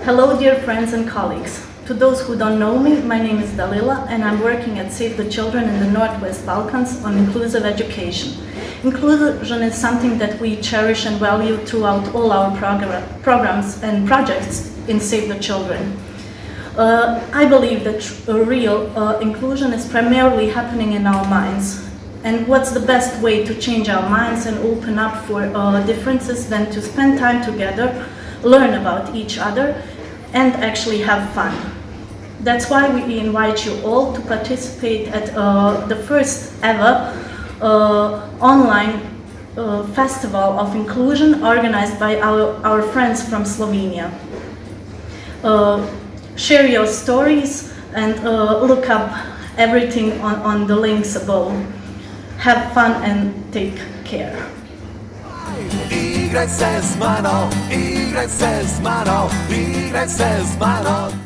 Hello, dear friends and colleagues. To those who don't know me, my name is Dalila and I'm working at Save the Children in the Northwest Balkans on inclusive education. Inclusion is something that we cherish and value throughout all our programs and projects in Save the Children. I believe that real inclusion is primarily happening in our minds. And what's the best way to change our minds and open up for differences than to spend time together, learn about each other, and actually have fun. That's why we invite you all to participate at the first ever online festival of inclusion organized by our friends from Slovenia. Share your stories and look up everything on the links above. Have fun and take care. Igraj se s mano, igraj se s mano, igraj se s mano.